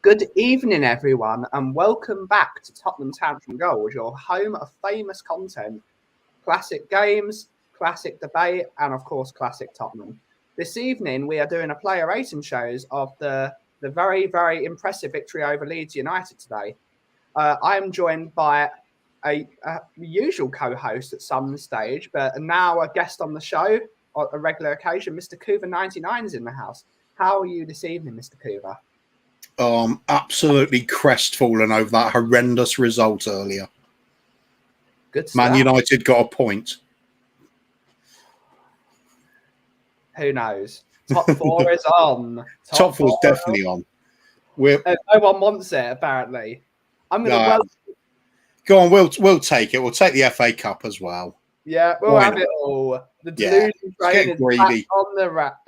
Good evening, everyone, and welcome back to Tottenham Tantrum Gold, your home of famous content, classic games, classic debate, and of course, classic Tottenham. This evening, we are doing a player rating shows of the very, very impressive victory over Leeds United today. I am joined by a usual co-host at some stage, but now a guest on the show on a regular occasion. Mr. Coover99 is in the house. How are you this evening, Mr. Coover? Absolutely crestfallen over that horrendous result earlier. Good stuff. Man United got a point. Who knows? Top four is on. Top four is definitely on. No one wants it, apparently. I'm going to go on. We'll take it. We'll take the FA Cup as well. Yeah, we'll have it all. The delusion train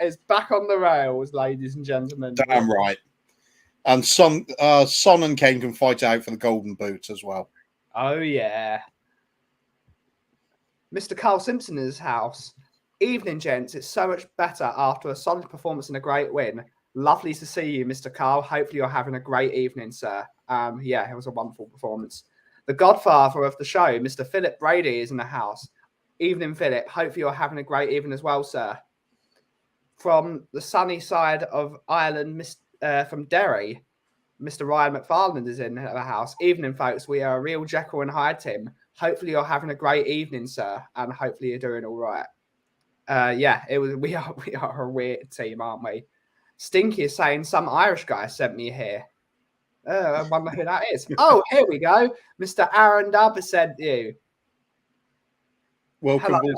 is back on the rails, ladies and gentlemen. Damn right. And Son and Kane can fight out for the Golden Boot as well. Oh, yeah. Mr. Carl Simpson in his house. Evening, gents. It's so much better after a solid performance and a great win. Lovely to see you, Mr. Carl. Hopefully you're having a great evening, sir. Yeah, it was a wonderful performance. The godfather of the show, Mr. Philip Brady, is in the house. Evening, Philip. Hopefully you're having a great evening as well, sir. From the sunny side of Ireland, from Derry, Mr. Ryan McFarland is in the house. Evening, folks. We are a real Jekyll and Hyde team. Hopefully you're having a great evening, sir, and hopefully you're doing all right. Yeah, we are a weird team, aren't we? Stinky is saying some Irish guy sent me here. I wonder who that is. Oh, here we go. Mr. Aaron Dubb has sent you. Welcome, hello,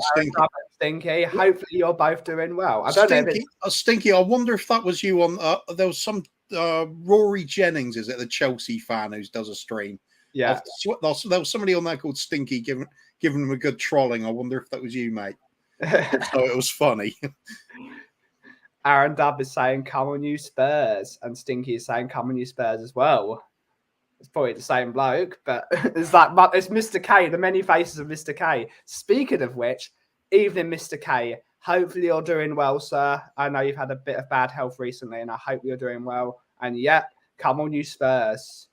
Stinky. Hopefully you're both doing well. I don't know. Stinky, I wonder if that was you on. There was some Rory Jennings, is it, the Chelsea fan who does a stream? Yeah. There was somebody on there called Stinky giving him a good trolling. I wonder if that was you, mate. So it was funny. Aaron Dubb is saying, "Come on, you Spurs," and Stinky is saying, "Come on, you Spurs" as well. It's probably the same bloke, but it's Mr. K, the many faces of Mr. K. Speaking of which, evening, Mr. K. Hopefully you're doing well, sir. I know you've had a bit of bad health recently, and I hope you're doing well. And yeah, come on, you Spurs.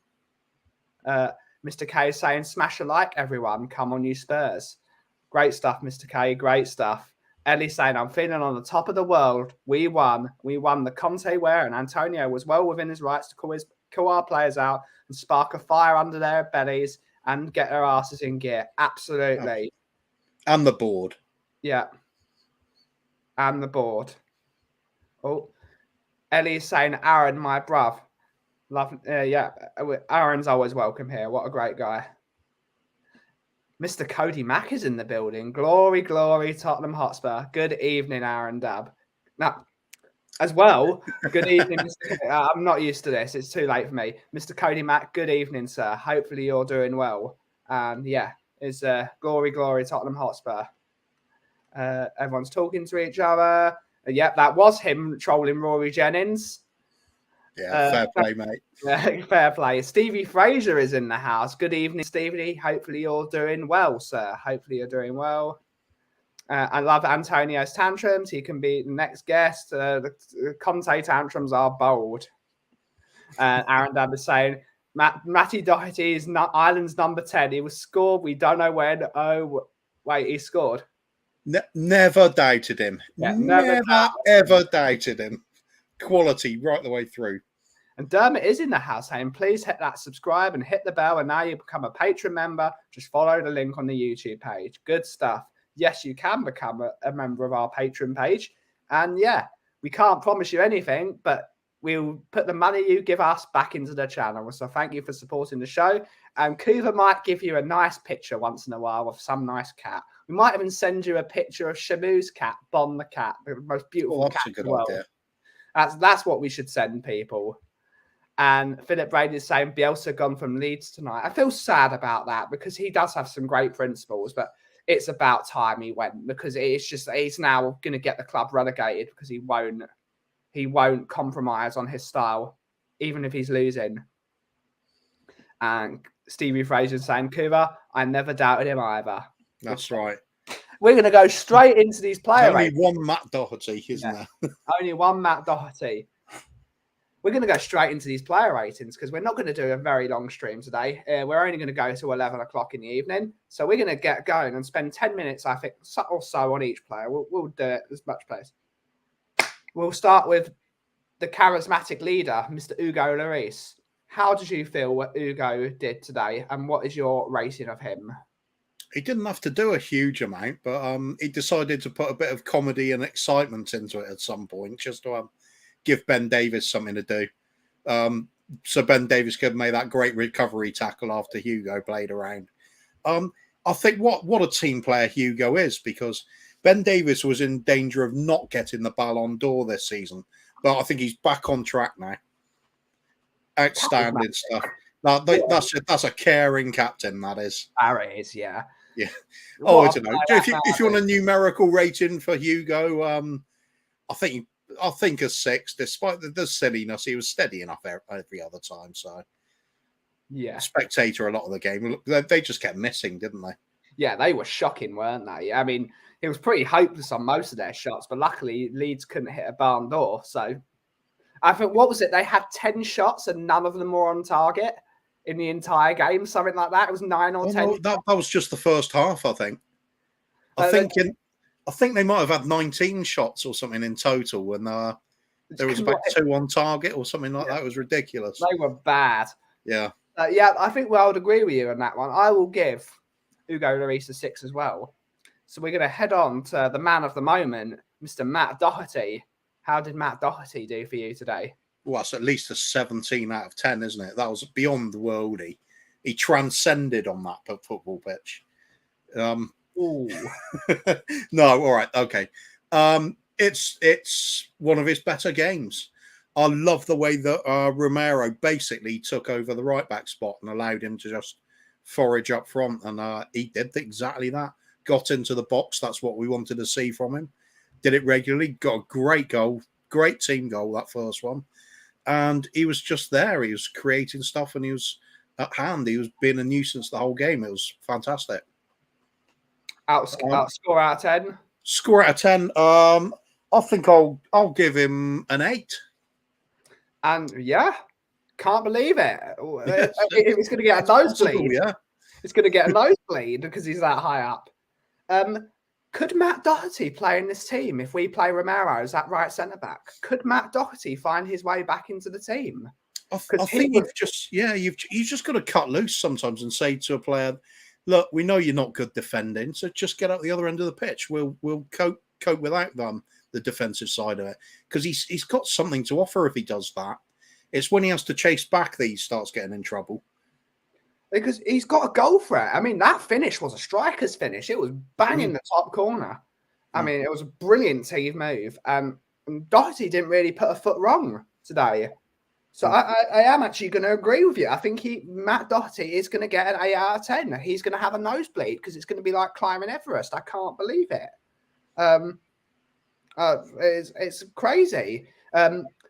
Mr. K is saying, "Smash a like, everyone. Come on, you Spurs." Great stuff, Mr. K. Great stuff. Ellie saying, "I'm feeling on the top of the world. We won. We won the Conte wear, and Antonio was well within his rights to call our players out and spark a fire under their bellies and get their asses in gear." Absolutely. And the board. Yeah. And the board. Oh, Ellie is saying, "Aaron, my bruv." Love. Yeah, Aaron's always welcome here. What a great guy. Mr. Cody Mack is in the building. Glory, glory, Tottenham Hotspur. Good evening, Aaron Dubb. Now, as well, good evening, Mr. I'm not used to this. It's too late for me. Mr. Cody Mack, good evening, sir. Hopefully you're doing well. And yeah, it's glory, glory, Tottenham Hotspur. Everyone's talking to each other. Yep, that was him trolling Rory Jennings. Yeah, fair play, mate. Fair play. Stevie Fraser is in the house. Good evening, Stevie. Hopefully you're doing well, sir. Hopefully you're doing well. I love Antonio's tantrums. He can be the next guest. The Conte tantrums are bold. Aaron Dab is saying, Matty Doherty is Ireland's number 10. He was scored. We don't know when. Oh, wait, he scored. Never doubted him. Yeah, never ever doubted him. Quality right the way through. And Dermot is in the house saying, "Please hit that subscribe and hit the bell. And now you become a patron member. Just follow the link on the YouTube page." Good stuff. Yes, you can become a member of our patron page. And yeah, we can't promise you anything, but we'll put the money you give us back into the channel. So thank you for supporting the show. And Coover might give you a nice picture once in a while of some nice cat. We might even send you a picture of Shamu's cat, Bon the cat, the most beautiful cat in the world. Idea. That's what we should send people. And Philip Brady is saying Bielsa gone from Leeds tonight. I feel sad about that because he does have some great principles, but it's about time he went because it's just he's now going to get the club relegated because he won't compromise on his style, even if he's losing. And Stevie Fraser saying, "Cuba, I never doubted him either." That's right. We're going to go straight into these players. Only one Matt Doherty, isn't there? Only one Matt Doherty. we're going to go straight into these player ratings because we're not going to do a very long stream today. We're only going to go to 11 o'clock in the evening. So we're going to get going and spend 10 minutes, I think, or so on each player. We'll do it as much players. We'll start with the charismatic leader, Mr. Hugo Lloris. How did you feel what Hugo did today, and what is your rating of him? He didn't have to do a huge amount, but he decided to put a bit of comedy and excitement into it at some point, just to give Ben Davies something to do. So Ben Davies could make that great recovery tackle after Hugo played around. I think what a team player Hugo is, because Ben Davies was in danger of not getting the Ballon d'Or this season, but I think he's back on track now. Outstanding stuff. That's a caring captain, that is. That is, yeah. Yeah. Oh, I don't know. If you want a numerical rating for Hugo, I think a 6. Despite the silliness, he was steady enough every other time. So, yeah, spectator a lot of the game. They just kept missing, didn't they? Yeah, they were shocking, weren't they? I mean, it was pretty hopeless on most of their shots, but luckily Leeds couldn't hit a barn door. So, I think what was it? They had 10 shots and none of them were on target in the entire game, something like that. It was 9 or 10. No, that was just the first half, I think. I think they might have had 19 shots or something in total, when there was about 2 on target or something like that. It was ridiculous. They were bad. Yeah. Yeah, I think I would agree with you on that one. I will give Hugo Lloris a 6 as well. So we're going to head on to the man of the moment, Mr. Matt Doherty. How did Matt Doherty do for you today? Well, it's at least a 17 out of 10, isn't it? That was beyond the worldie. He transcended on that football pitch. No, all right, okay. It's one of his better games. I love the way that Romero basically took over the right back spot and allowed him to just forage up front, and he did exactly that. Got into the box. That's what we wanted to see from him. Did it regularly. Got a great goal, great team goal, that first one. And he was just there. He was creating stuff, and he was at hand. He was being a nuisance the whole game. It was fantastic. Score out of 10? Score out of 10. I think I'll give him an 8. And yeah, can't believe it. It's going to get a nosebleed. Yeah, it's going to get a nosebleed because he's that high up. Could Matt Doherty play in this team if we play Romero as that right centre back? Could Matt Doherty find his way back into the team? I think you've just got to cut loose sometimes and say to a player, "Look, we know you're not good defending, so just get out the other end of the pitch. We'll cope without them, the defensive side of it, because he's got something to offer if he does that. It's when he has to chase back that he starts getting in trouble." Because he's got a goal threat. I mean, that finish was a striker's finish. It was banging the top corner. I mean, it was a brilliant team move. And Doherty didn't really put a foot wrong today. So I am actually going to agree with you. I think Matt Doherty is going to get an 8 out of 10. He's going to have a nosebleed because it's going to be like climbing Everest. I can't believe it. It's crazy.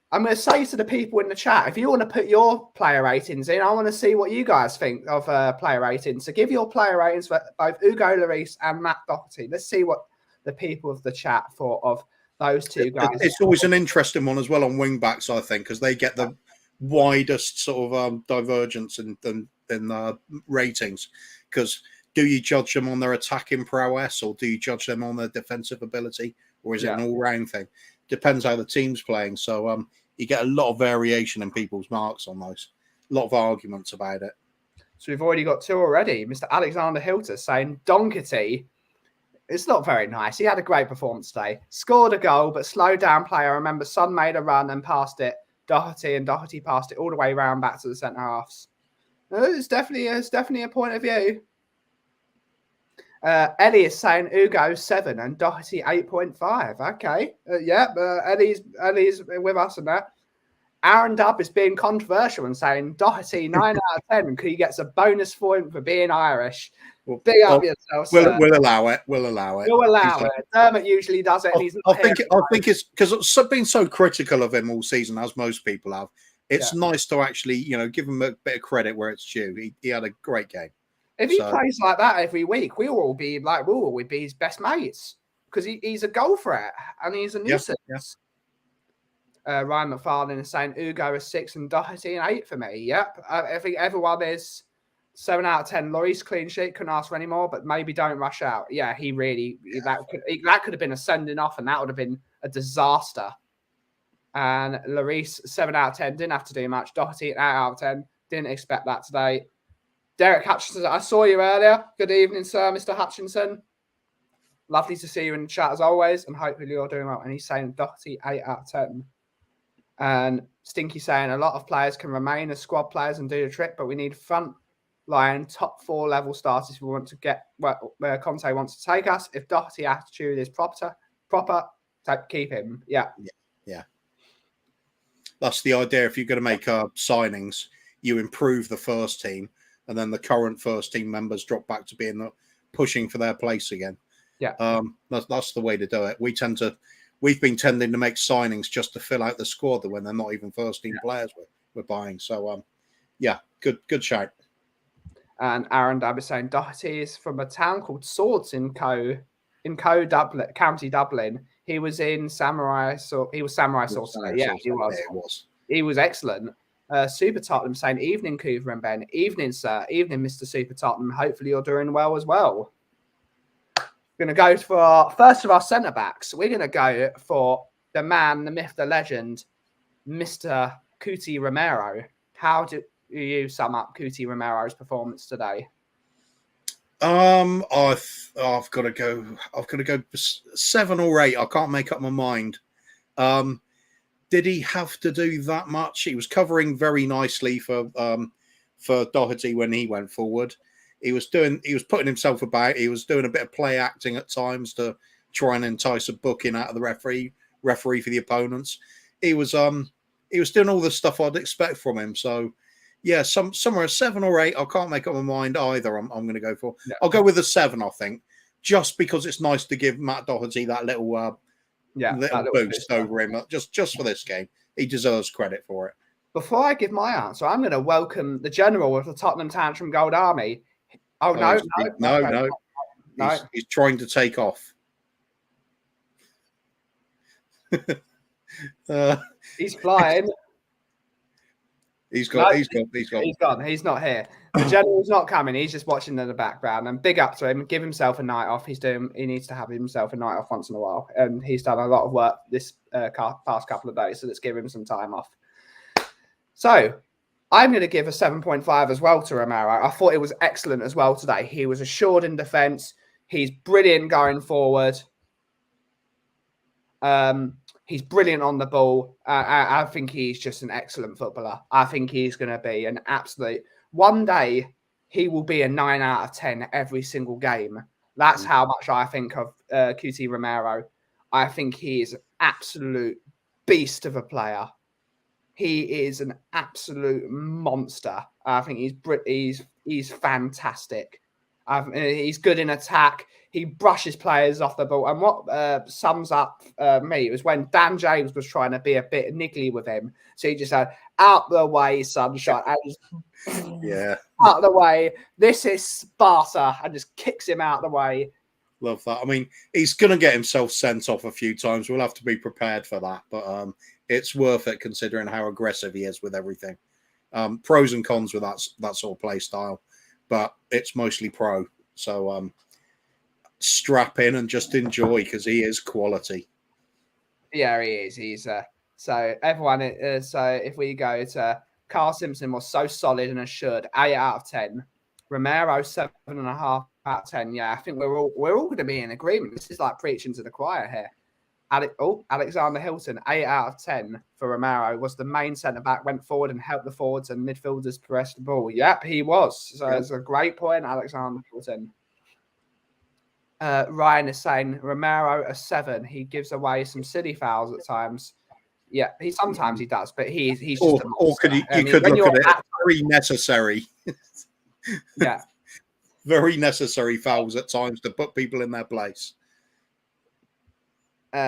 I'm going to say to the people in the chat, if you want to put your player ratings in, I want to see what you guys think of player ratings. So give your player ratings for both Hugo Lloris and Matt Doherty. Let's see what the people of the chat thought of those two guys. It's always an interesting one as well on wing backs, I think, because they get the widest sort of divergence in ratings. Because do you judge them on their attacking prowess, or do you judge them on their defensive ability, or is it an all-round thing? Depends how the team's playing. So you get a lot of variation in people's marks on those. A lot of arguments about it. So we've already got 2 already. Mr. Alexander Hilter saying Donkety. It's not very nice. He had a great performance today. Scored a goal, but slowed down play. I remember Son made a run and passed it. Doherty passed it all the way around back to the centre halves. It's definitely a point of view. Ellie is saying Hugo 7 and Doherty 8.5. Okay, Ellie's with us on that. Aaron Dubb is being controversial and saying Doherty 9 out of 10 because he gets a bonus point for being Irish. Big up yourself. We'll allow it. We'll allow it. Dermot usually does it. And he's not I think it's because I've been so critical of him all season, as most people have. It's nice to actually, give him a bit of credit where it's due. He had a great game. If he plays like that every week, we'll all be his best mates because he's a goal threat and he's a nuisance. Ryan McFarlane is saying Ugo is 6 and Doherty an 8 for me. Yep. I think everyone is 7 out of 10. Lloris clean sheet, couldn't ask for any more, but maybe don't rush out. Yeah, he really, that could have been a sending off, and that would have been a disaster. And Lloris, 7 out of 10, didn't have to do much. Doherty, 8 out of 10, didn't expect that today. Derek Hutchinson, I saw you earlier. Good evening, sir, Mr. Hutchinson. Lovely to see you in the chat as always, and hopefully you're doing well. And he's saying Doherty, 8 out of 10. And Stinky saying a lot of players can remain as squad players and do the trick, but we need front line top 4 level starters if we want to get where Conte wants to take us. If Doherty attitude is proper, keep him. Yeah. That's the idea. If you're going to make signings, you improve the first team, and then the current first team members drop back to being pushing for their place again. Yeah. That's the way to do it. We've been tending to make signings just to fill out the squad when they're not even first team players we're buying. So good shout. And Aaron Dab is saying Doherty is from a town called Swords in Dublin, County Dublin. He was in Samurai Sauce. He was Samurai Sauce. Yeah, he was. He was excellent. Super Tottenham saying evening, Coover and Ben. Evening, sir. Evening, Mr. Super Tottenham. Hopefully you're doing well as well. We're going to go for first of our centre backs. We're going to go for the man, the myth, the legend, Mr. Cuti Romero. How do you sum up Cuti Romero's performance today? I've got to go 7 or 8. I can't make up my mind. Did he have to do that much? He was covering very nicely for Doherty when he went forward. He was putting himself about. He was doing a bit of play acting at times to try and entice a booking out of the referee for the opponents. He was doing all the stuff I'd expect from him. So yeah, somewhere 7 or 8. I can't make up my mind either. I'm going to go for. Yeah. I'll go with a 7. I think just because it's nice to give Matt Doherty that little boost over him just for this game. He deserves credit for it. Before I give my answer, I'm going to welcome the general of the Tottenham Tantrum Gold Army. No. He's trying to take off. He's flying. He's gone. He's not here. The general's not coming. He's just watching in the background. And big up to him. Give himself a night off. He needs to have himself a night off once in a while. And he's done a lot of work this past couple of days. So let's give him some time off. So I'm going to give a 7.5 as well to Romero. I thought it was excellent as well today. He was assured in defence. He's brilliant going forward. He's brilliant on the ball. I think he's just an excellent footballer. I think he's going to be an absolute... One day, he will be a 9 out of 10 every single game. That's how much I think of Cuti Romero. I think he is an absolute beast of a player. He is an absolute monster. I think he's fantastic. He's good in attack. He brushes players off the ball. And what sums up me was when Dan James was trying to be a bit niggly with him. So he just said, out the way, sunshine. Yeah. Out the way. This is Sparta. And just kicks him out the way. Love that. I mean, he's going to get himself sent off a few times. We'll have to be prepared for that. But it's worth it considering how aggressive he is with everything. Pros and cons with that sort of play style. But it's mostly pro. So strap in and just enjoy because he is quality. Yeah, he is. He's so everyone. So if we go to Carl Simpson was so solid and assured, 8 out of 10. Romero 7.5 out of 10. Yeah, I think we're all going to be in agreement. This is like preaching to the choir here. Alexander Hilton, 8 out of 10 for Romero, was the main centre-back, went forward and helped the forwards and midfielders progress the ball. Yep, he was. So it's a great point, Alexander Hilton. Ryan is saying Romero a 7. He gives away some silly fouls at times. Yeah, sometimes he does, but he's just a monster. Or could you could look at it very necessary. Yeah. Very necessary fouls at times to put people in their place.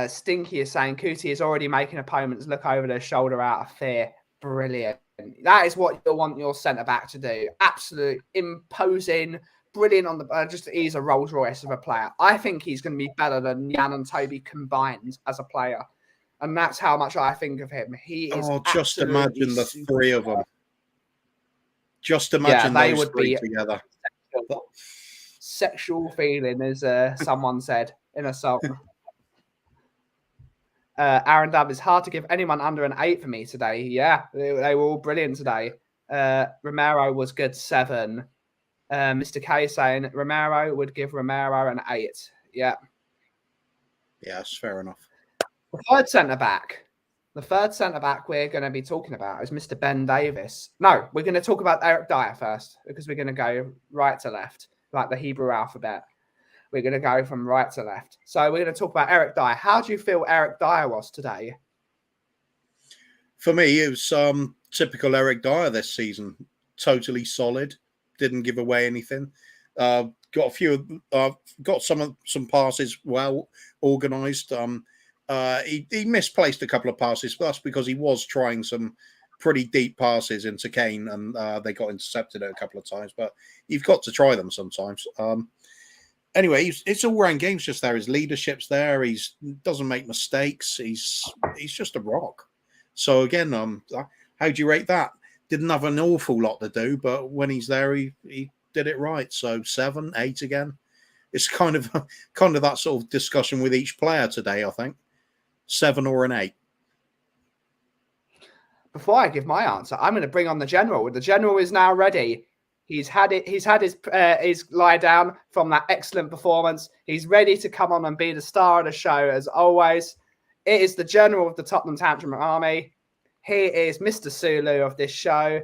Stinky is saying Cuti is already making opponents look over their shoulder out of fear. Brilliant. That is what you want your centre-back to do. Absolute imposing, brilliant on the he's a Rolls Royce of a player. I think he's going to be better than Jan and Toby combined as a player. And that's how much I think of him. He is just imagine the three of them. Just imagine they those would three be together. Sexual feeling, as someone said in a song. Aaron Dab, it's hard to give anyone under an 8 for me today. Yeah, they were all brilliant today. Romero was good, 7. Mr. K saying Romero would give Romero an 8. Yeah. Yes, fair enough. The third centre-back we're going to be talking about is Mr. Ben Davies. No, we're going to talk about Eric Dyer first because we're going to go right to left, like the Hebrew alphabet. We're going to go from right to left. So we're going to talk about Eric Dyer. How do you feel Eric Dyer was today? For me, it was typical Eric Dyer this season. Totally solid. Didn't give away anything. Got a few. Got some passes well organised. He misplaced a couple of passes, but that's because he was trying some pretty deep passes into Kane, and they got intercepted a couple of times. But you've got to try them sometimes. Anyway, it's all round games just there. His leadership's there. He doesn't make mistakes. He's just a rock. So again, how do you rate that? Didn't have an awful lot to do, but when he's there, he did it right. So 7, 8 again. It's kind of that sort of discussion with each player today, I think. 7 or an 8. Before I give my answer, I'm going to bring on the general. The general is now ready. He's had it. He's had his lie down from that excellent performance. He's ready to come on and be the star of the show as always. It is the general of the Tottenham Tantrum Army. He is Mr. Sulu of this show.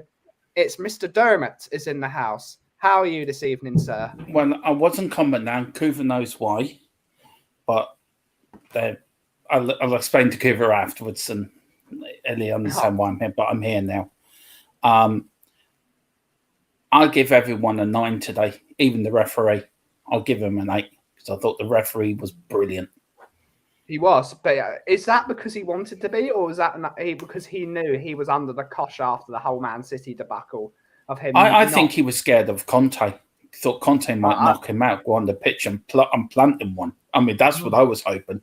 It's Mr. Dermot is in the house. How are you this evening, sir? Well, I wasn't coming down. Coover knows why, but I'll explain to Coover afterwards, and he'll understand why I'm here. But I'm here now. I'll give everyone a 9 today, even the referee. I'll give him an 8 because I thought the referee was brilliant. He was, but is that because he wanted to be, or is that because he knew he was under the cosh after the whole Man City debacle of him? I think he was scared of Conte. He thought Conte might knock him out, go on the pitch and plant him one. I mean, that's what I was hoping.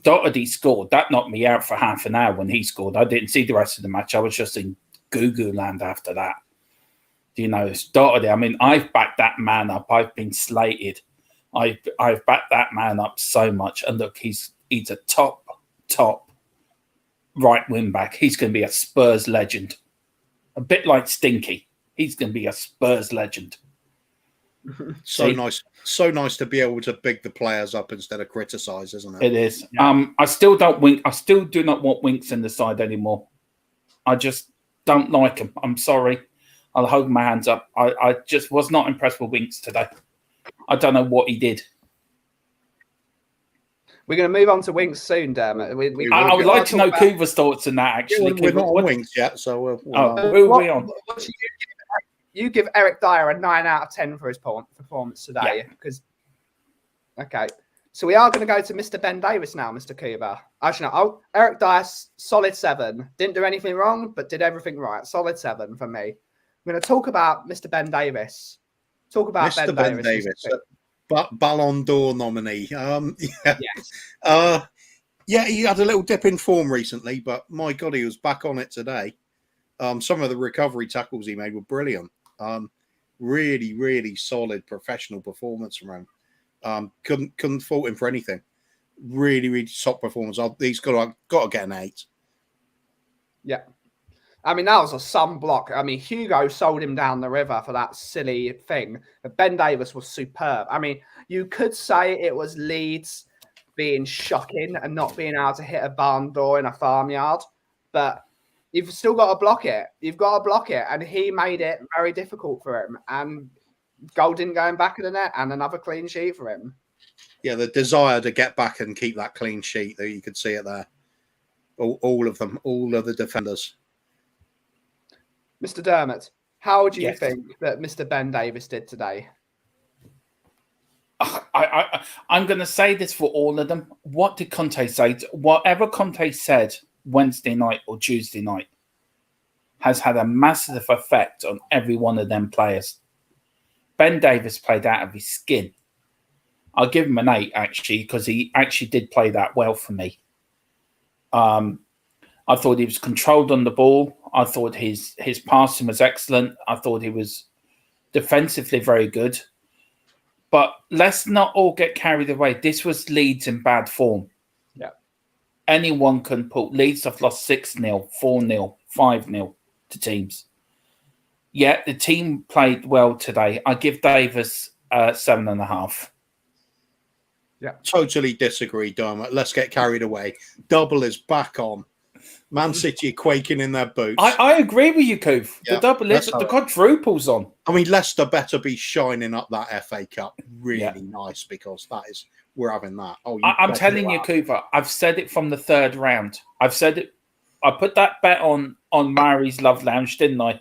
Doherty scored. That knocked me out for half an hour when he scored. I didn't see the rest of the match. I was just in goo-goo land after that. You know, it's Doherty. I mean, I've backed that man up. I've been slated. I've backed that man up so much. And look, he's a top right wing back. He's going to be a Spurs legend. A bit like Stinky. He's going to be a Spurs legend. So nice to be able to big the players up instead of criticise, isn't it? It is. Yeah. I still do not want Winks in the side anymore. I just don't like him. I'm sorry. I'll hold my hands up. I just was not impressed with Winks today. I don't know what he did. We're going to move on to Winks soon, Dermot. I would like to know Coover's thoughts on that, actually. We're not on Winks yet, so... who are we on? You give Eric Dyer a 9 out of 10 for his performance today. Okay. So we are going to go to Mr. Ben Davies now, Mr. Coover. Actually, no. Eric Dyer, solid 7. Didn't do anything wrong, but did everything right. Solid 7 for me. I'm going to talk about Mr. Ben Davies. Talk about Mr. Ben Davies. Ballon d'Or nominee. He had a little dip in form recently, but my God, he was back on it today. Some of the recovery tackles he made were brilliant. Really, really solid professional performance from him. Couldn't fault him for anything. Really, really top performance. He's got to get an 8. Yeah. I mean, that was a sun block. I mean, Hugo sold him down the river for that silly thing. But Ben Davies was superb. I mean, you could say it was Leeds being shocking and not being able to hit a barn door in a farmyard. But you've still got to block it. You've got to block it. And he made it very difficult for him. And goal didn't go in back of the net and another clean sheet for him. Yeah, the desire to get back and keep that clean sheet, that you could see it there. All of them, all of the defenders. Mr. Dermot, how do you think that Mr. Ben Davies did today? I'm going to say this for all of them. What did Conte say? Whatever Conte said Wednesday night or Tuesday night has had a massive effect on every one of them players. Ben Davies played out of his skin. I'll give him an 8, actually, because he actually did play that well for me. I thought he was controlled on the ball. I thought his passing was excellent. I thought he was defensively very good. But let's not all get carried away. This was Leeds in bad form. Yeah. Anyone can pull. Leeds have lost 6-0, 4-0, 5-0 to teams. Yeah, the team played well today. I give Davis 7.5. Yeah. Totally disagree, Dermot. Let's get carried away. Double is back on. Man City are quaking in their boots. I agree with you, Coof. The double is, the quadruple's on. I mean, Leicester better be shining up that FA Cup really nice, because we're having that. Oh, I'm telling you, Cooper, I've said it from the third round. I've said it. I put that bet on Mary's Love Lounge, didn't I?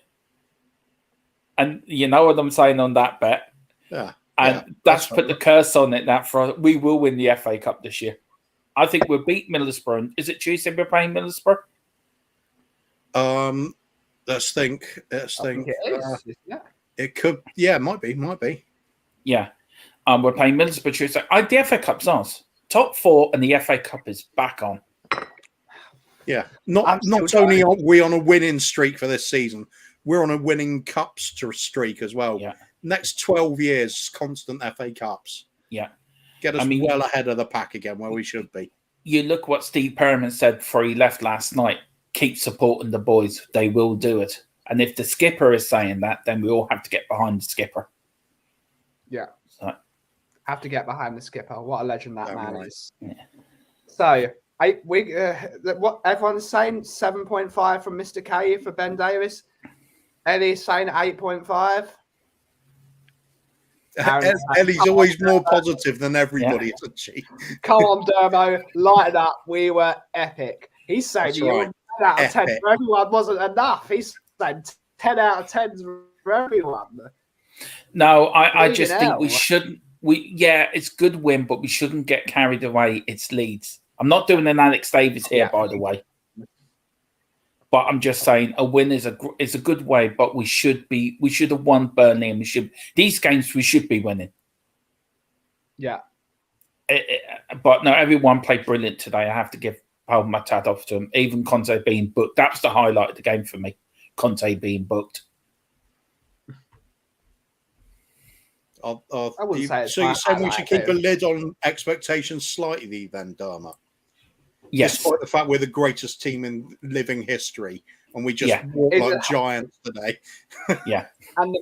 And you know what I'm saying on that bet? Yeah. And that's put the curse on it that we will win the FA Cup this year. I think we'll beat Middlesbrough. Is it Tuesday we're playing Middlesbrough? Let's think. It is. It could. Yeah, might be. Yeah. We're playing Middlesbrough Tuesday. The FA Cup's ours. Top 4 and the FA Cup is back on. Yeah. Not only are we on a winning streak for this season, we're on a winning cups streak as well. Yeah. Next 12 years, constant FA Cups. Yeah. Get us well ahead of the pack again where we should be. You look what Steve Perriman said before he left last night. Keep supporting the boys. They will do it. And if the skipper is saying that, then we all have to get behind the skipper. Yeah. So, have to get behind the skipper. What a legend that man is. Yeah. So, what everyone's saying, 7.5 from Mr. K for Ben Davis. Eddie's saying 8.5. Ellie's always more positive than everybody, isn't she? Come on, Dermo, light it up. We were epic. He's saying 10 out of 10 for everyone wasn't enough. He's saying 10 out of 10 for everyone. No, I just think we shouldn't. It's good win, but we shouldn't get carried away. It's Leeds. I'm not doing an Alex Davis here, by the way. But I'm just saying a win is a good way, but we should have won Burnley, and these games we should be winning. Yeah. But no, everyone played brilliant today. I have to give my tat off to him. Even Conte being booked. That was the highlight of the game for me. Conte being booked. I wouldn't say it's so you're saying we should keep a lid on expectations slightly then, Dharma? Yes. Despite the fact we're the greatest team in living history and we just walk like giants today. Yeah. I'm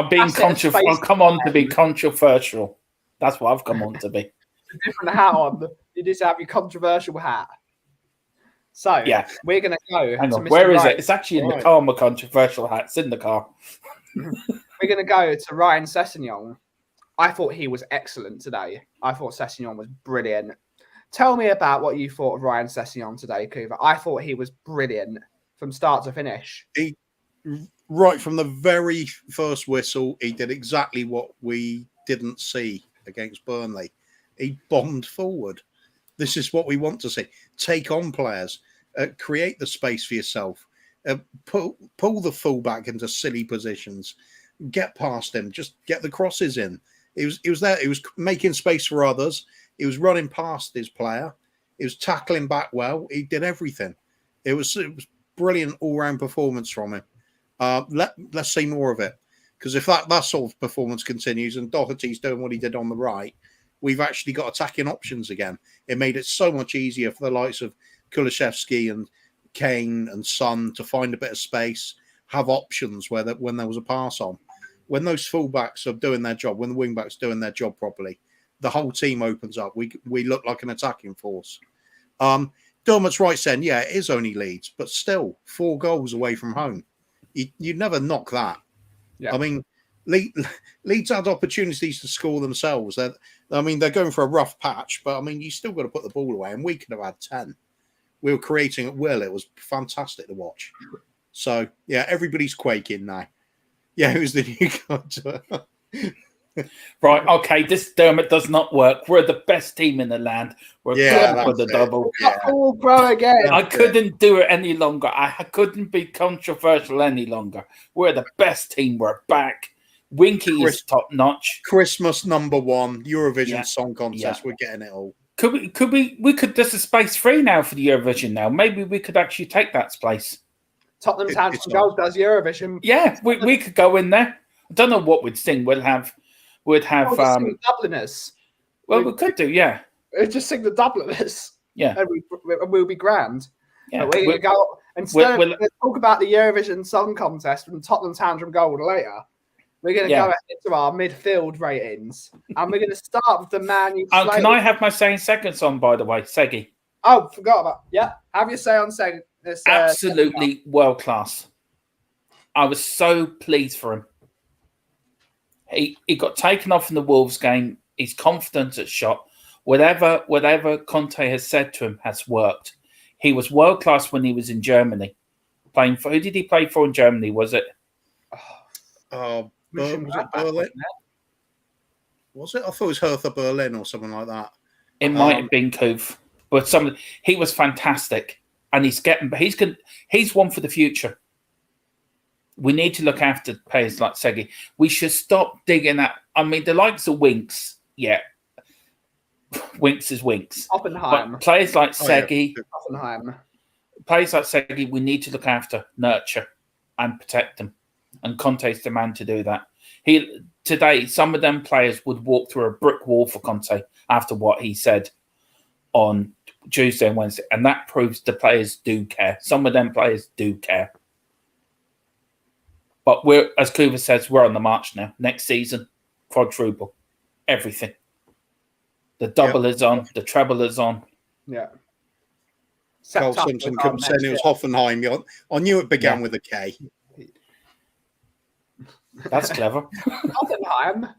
being controversial. I've come on to be controversial. That's what I've come on to be. A different hat on. You just have your controversial hat. So we're going to go. Hang on, where is it? It's actually in the car. My controversial hat. It's in the car. We're going to go to Ryan Sessegnon. I thought he was excellent today. I thought Sessegnon was brilliant. Tell me about what you thought of Ryan Sessegnon today, Coover. I thought he was brilliant from start to finish. Right from the very first whistle, he did exactly what we didn't see against Burnley. He bombed forward. This is what we want to see. Take on players. Create the space for yourself. Pull the fullback into silly positions. Get past him. Just get the crosses in. He was there. He was making space for others. He was running past his player. He was tackling back well. He did everything. It was brilliant all-round performance from him. Let's see more of it. Because if that sort of performance continues and Doherty's doing what he did on the right, we've actually got attacking options again. It made it so much easier for the likes of Kulusevski and Kane and Son to find a bit of space, have options when there was a pass on. When those fullbacks are doing their job, when the wingbacks doing their job properly, the whole team opens up. We look like an attacking force. Dermot's right saying, it is only Leeds, but still 4 goals away from home. You'd never knock that. Yeah. I mean, Leeds had opportunities to score themselves. They're going for a rough patch, but I mean, you still got to put the ball away, and we could have had 10. We were creating at will. It was fantastic to watch. So, everybody's quaking now. Yeah, who's the new guy? Right, okay, this Dermot does not work. We're the best team in the land. We're good for the double. Bro, again. I couldn't do it any longer. I couldn't be controversial any longer. We're the best team. We're back. Winky is top notch. Christmas #1, Eurovision Song Contest. We're getting it all. We could. There's a space free now for the Eurovision now. Maybe we could actually take that space. Tottenham Town Gold does Eurovision. Yeah, we could go in there. I don't know what we'd sing. We'd have sing Dubliners. Well, we could do, yeah. We'd just sing the Dubliners. Yeah, and we'll be grand. Yeah, but we're going to go instead. We'll talk about the Eurovision Song Contest and Tottenham Town Gold later. We're going to go ahead to our midfield ratings, and we're going to start with the man you. Can I have my saying seconds on, by the way, Segi? Oh, forgot about. Yeah, have your say on saying this. Absolutely world class. I was so pleased for him. He got taken off in the Wolves game. He's confident at shot. Whatever Conte has said to him has worked. He was world class when he was in Germany. Playing for who did he play for in Germany? Was it? Was it Berlin? Was it? I thought it was Hertha Berlin or something like that. It might have been Kuf, but he was fantastic, and he's one for the future. We need to look after players like Segi. We should stop digging at. I mean, the likes of Winks, yeah. Winks is Winks. Oppenheim. But players like Segi, Oppenheim. Players like Segi, we need to look after, nurture, and protect them. And Conte's the man to do that. Today, some of them players would walk through a brick wall for Conte after what he said on Tuesday and Wednesday, and that proves the players do care. Some of them players do care. But as Kuva says, we're on the march now. Next season, quadruple, everything. The double is on, the treble is on. Yeah. Carl Simpson kept saying it was Hoffenheim. I knew it began with a K. That's clever. Hoffenheim.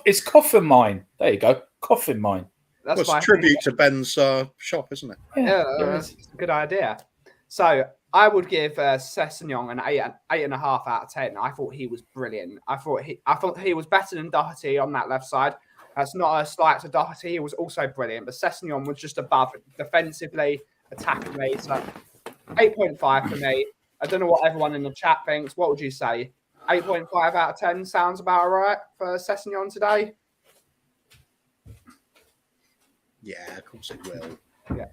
It's Coffin Mine. There you go. Coffin Mine. That's a tribute to Ben's shop, isn't it? Yeah, that's a good idea. So I would give Sessegnon an 8.5 out of 10. I thought he was brilliant. I thought he was better than Doherty on that left side. That's not a slight to Doherty. He was also brilliant, but Sessegnon was just above defensively, attackingly. So 8.5 for me. I don't know what everyone in the chat thinks. What would you say? 8.5 out of 10 sounds about right for Sessegnon today. Yeah, of course it will. Yeah.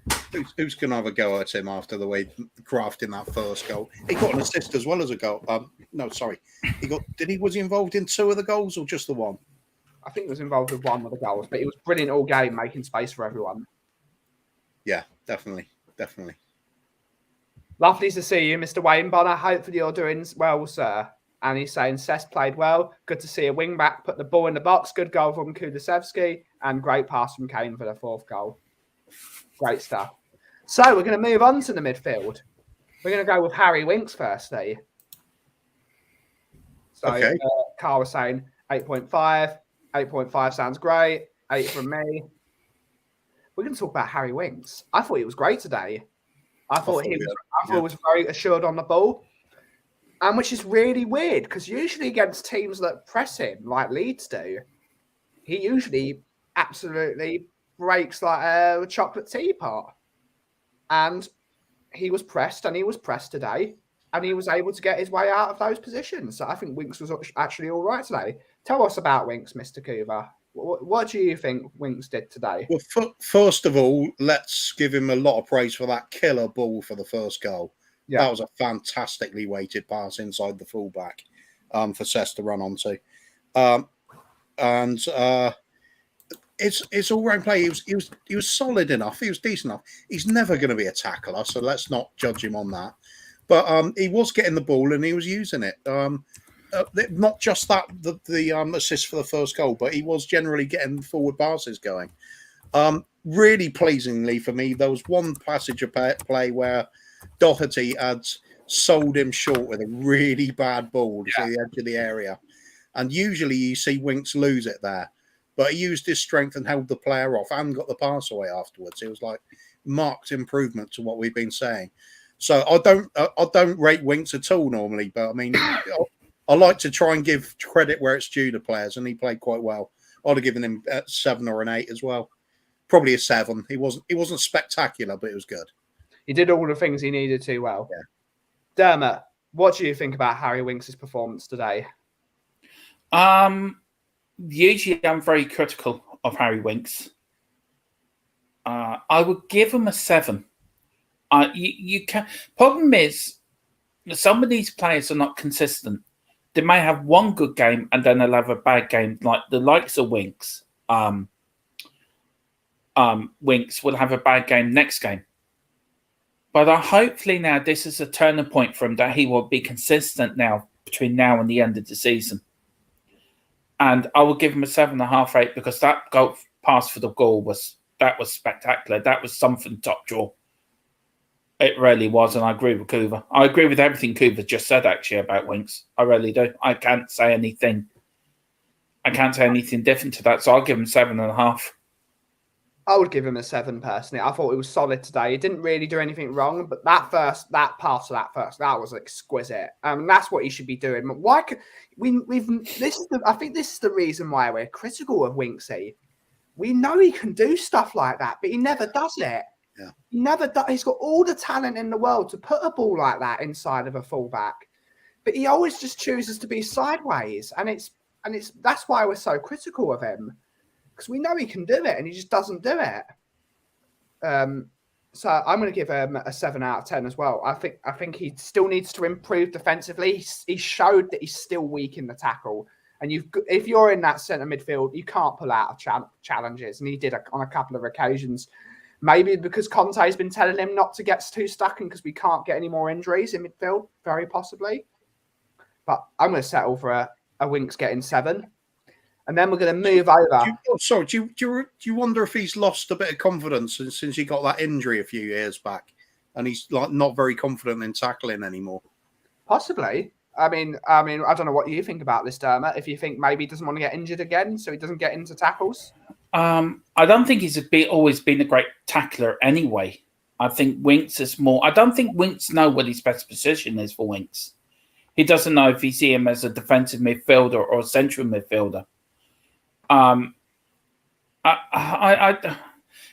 Who's going to have a go at him after the way crafting that first goal? He got an assist as well as a goal. No, sorry. Was he involved in 2 of the goals or just the one? I think he was involved with 1 of the goals, but he was brilliant all game, making space for everyone. Yeah, definitely. Lovely to see you, Mr. Wayne Bonner. Hopefully you're doing well, sir. And he's saying Cess played well. Good to see a wing back put the ball in the box. Good goal from Kulusevski and great pass from Kane for the 4th goal. Great stuff. So we're going to move on to the midfield. We're going to go with Harry Winks firstly. So okay. Carl was saying 8.5. 8.5 sounds great. 8 from me. We're going to talk about Harry Winks. I thought he was great today. I thought he was very assured on the ball. And which is really weird because usually against teams that press him, like Leeds do, he usually absolutely breaks like a chocolate teapot. And he was pressed today, and he was able to get his way out of those positions. So I think Winks was actually all right today. Tell us about Winks, Mr. Coover. What do you think Winks did today? Well, first of all, let's give him a lot of praise for that killer ball for the first goal. Yeah. That was a fantastically weighted pass inside the fullback for Cess to run onto. It's all round play. He was solid enough. He was decent enough. He's never going to be a tackler, so let's not judge him on that. But he was getting the ball and he was using it. Not just that the assist for the first goal, but he was generally getting forward passes going. Really pleasingly for me, there was one passage of play where Doherty had sold him short with a really bad ball to the edge of the area. And usually you see Winks lose it there. But he used his strength and held the player off and got the pass away afterwards. It was like marked improvement to what we've been saying. So I don't rate Winks at all normally, but I mean, I like to try and give credit where it's due to players, and he played quite well. I'd have given him a 7 or an 8 as well. Probably a 7. He wasn't spectacular, but it was good. He did all the things he needed to well. Yeah. Dermot, what do you think about Harry Winks' performance today? Usually I'm very critical of Harry Winks. I would give him a 7. You can. Problem is, some of these players are not consistent. They may have one good game and then they'll have a bad game, like the likes of Winks. Winks will have a bad game next game. But hopefully now this is a turning point for him, that he will be consistent now between now and the end of the season. And I will give him a 7.5, 8, because that goal pass for the goal was spectacular. That was something top draw. It really was, and I agree with Coover. I agree with everything Coover just said, actually, about Winks. I really do. I can't say anything different to that, so I'll give him 7.5. I would give him a 7 personally. I thought it was solid today. He didn't really do anything wrong, but that pass to that was exquisite. That's what he should be doing. Why could I think this is the reason why we're critical of Winksy. We know he can do stuff like that, but he never does it. Yeah. He never does. He's got all the talent in the world to put a ball like that inside of a fullback, but he always just chooses to be sideways, and that's why we're so critical of him, because we know he can do it and he just doesn't do it. So I'm going to give him a 7 out of 10 as well. I think he still needs to improve defensively. He showed that he's still weak in the tackle. And if you're in that centre midfield, you can't pull out of challenges. And he did on a couple of occasions. Maybe because Conte's been telling him not to get too stuck, and because we can't get any more injuries in midfield, very possibly. But I'm going to settle for a Winks getting 7. And then we're going to move over. Do you wonder if he's lost a bit of confidence since he got that injury a few years back, and he's like not very confident in tackling anymore? Possibly. I mean, I don't know what you think about this, Dermot. If you think maybe he doesn't want to get injured again, so he doesn't get into tackles. I don't think he's always been a great tackler anyway. I think Winks is more. I don't think Winks knows what his best position is for Winks. He doesn't know if he see him as a defensive midfielder or a central midfielder.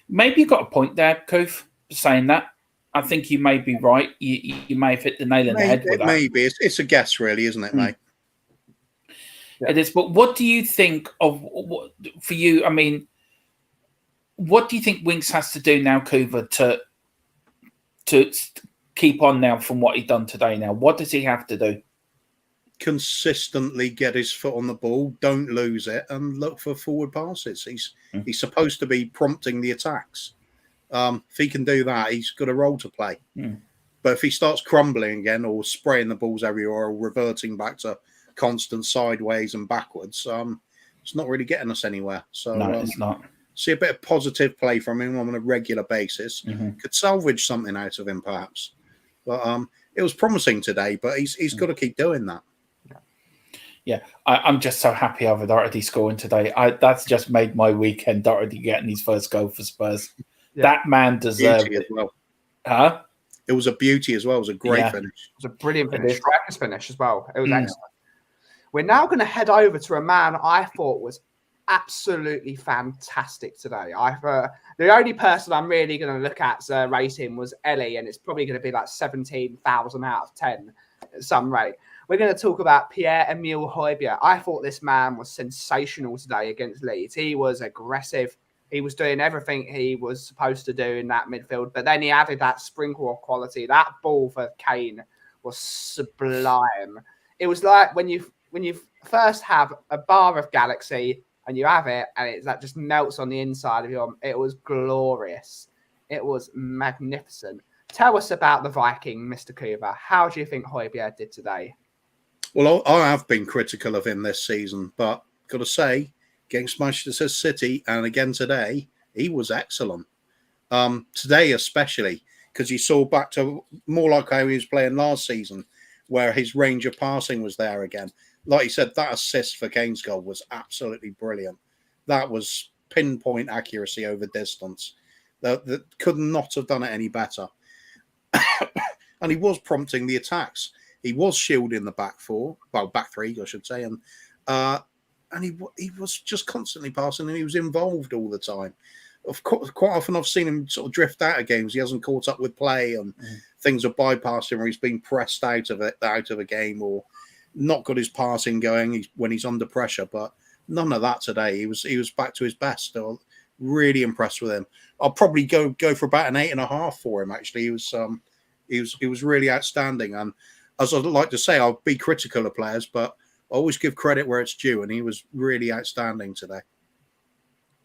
Maybe you got a point there, Koof, saying that. I think you may be right. You may have hit the nail on the head with that. Maybe it's a guess, really, isn't it, mate? Yeah. It is. But what do you think of for you? I mean, what do you think Winks has to do now, Coover, to keep on now from what he's done today? Now, what does he have to do? Consistently get his foot on the ball, don't lose it, and look for forward passes. He's supposed to be prompting the attacks. If he can do that, he's got a role to play. But if he starts crumbling again, or spraying the balls everywhere, or reverting back to constant sideways and backwards, it's not really getting us anywhere. So no, it's not. See a bit of positive play from him on a regular basis. Could salvage something out of him, perhaps. But it was promising today. But he's got to keep doing that. Yeah, I'm just so happy over Doherty scoring today. That's just made my weekend. Doherty getting his first goal for Spurs. Yeah. That man deserved it. Well. Huh? It was a beauty as well. It was a great finish. It was a brilliant finish. Striker's finish as well. It was excellent. We're now going to head over to a man I thought was absolutely fantastic today. The only person I'm really going to look at rating was Ellie, and it's probably going to be like 17,000 out of 10 at some rate. We're going to talk about Pierre-Emile Højbjerg. I thought this man was sensational today against Leeds. He was aggressive. He was doing everything he was supposed to do in that midfield. But then he added that sprinkle of quality. That ball for Kane was sublime. It was like when you first have a bar of Galaxy and you have it, and that just melts on the inside of your. It was glorious. It was magnificent. Tell us about the Viking, Mr. Coover. How do you think Højbjerg did today? Well, I have been critical of him this season, but got to say, against Manchester City and again today, he was excellent. Today especially, because you saw back to more like how he was playing last season, where his range of passing was there again. Like you said, that assist for Kane's goal was absolutely brilliant. That was pinpoint accuracy over distance. That could not have done it any better. And he was prompting the attacks. He was shielding the back three, I should say, and he was just constantly passing, and he was involved all the time. Quite often, I've seen him sort of drift out of games. He hasn't caught up with play, and things are bypassed him, or he's been pressed out of a game, or not got his passing going when he's under pressure. But none of that today. He was back to his best. Or Really impressed with him. I'll probably go for about an 8.5 for him. Actually, he was really outstanding. And as I'd like to say, I'll be critical of players, but I always give credit where it's due, and he was really outstanding today.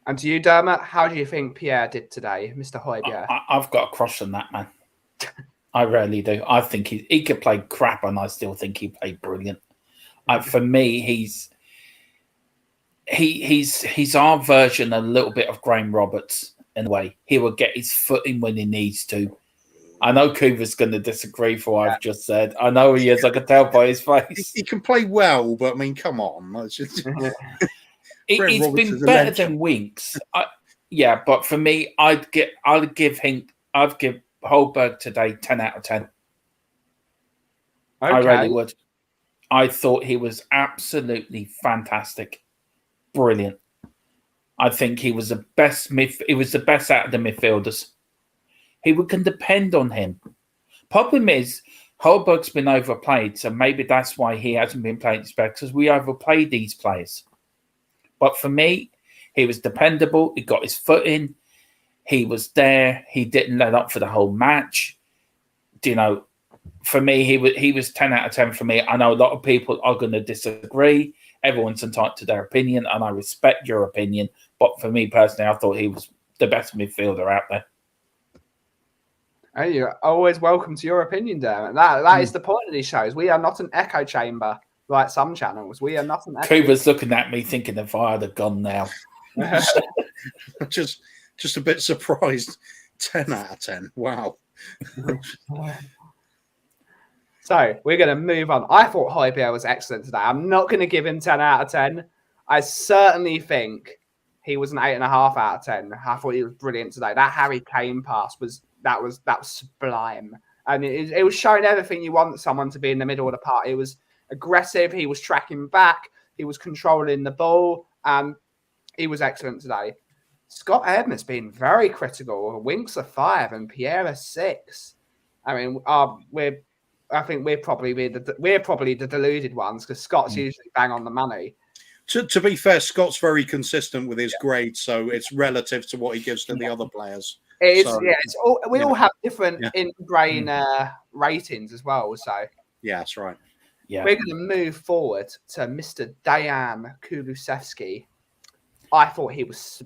And to you, Dermot, how do you think Pierre did today, Mr. Højbjerg? I've got a crush on that man. I really do. I think he could play crap, and I still think he played brilliant. For me, he's our version, a little bit of Graham Roberts in a way. He will get his foot in when he needs to. I know Coover's going to disagree for what I've just said. I know he is. I can tell by his face. He can play well, but I mean, come on. It's just... He's been better than Winks. But for me, I'd give Holberg today 10 out of 10. Okay. I really would. I thought he was absolutely fantastic, brilliant. I think he was the best. He was the best out of the midfielders. We can depend on him. Problem is, Holberg's been overplayed, so maybe that's why he hasn't been playing his best, because we overplayed these players. But for me, he was dependable. He got his foot in. He was there. He didn't let up for the whole match. You know, for me, he was 10 out of 10 for me. I know a lot of people are going to disagree. Everyone's entitled to their opinion, and I respect your opinion. But for me personally, I thought he was the best midfielder out there. Hey, you're always welcome to your opinion, Dermot. That is the point of these shows. We are not an echo chamber like some channels. We are not an echo. Cooper's looking at me thinking if I had a gun now. just a bit surprised. 10 out of 10. Wow. So we're going to move on. I thought Højbjerg was excellent today. I'm not going to give him 10 out of 10. I certainly think he was an 8.5 out of 10. I thought he was brilliant today. That Harry Kane pass was sublime. And it was showing everything you want someone to be in the middle of the park. It was aggressive. He was tracking back. He was controlling the ball. He was excellent today. Scott Edmund's been very critical. Winks a 5 and Pierre a 6. I mean, I think we're probably the deluded ones, because Scott's usually bang on the money. To be fair, Scott's very consistent with his grades, so it's relative to what he gives to the other players. We all have different in-brain ratings as well. So yeah, that's right. Yeah, we're going to move forward to Mr. Dejan Kulusevski. I thought he was